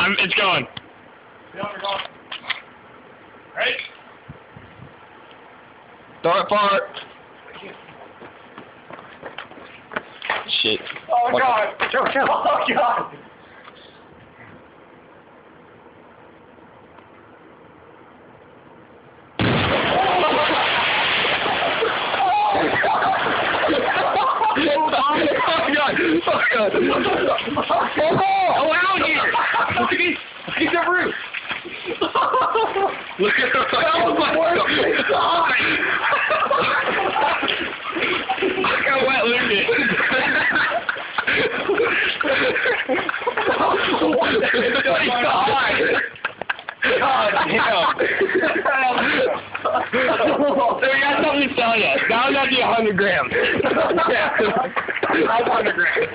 It's going. Ready? Throw it far. Shit. Oh God! Oh God! Allow it here! Look at the roof! Look at the Oh my God! Look how wet Luke is. God damn. So we got something to tell you. That was actually 100 grams. Yeah. 500 grams.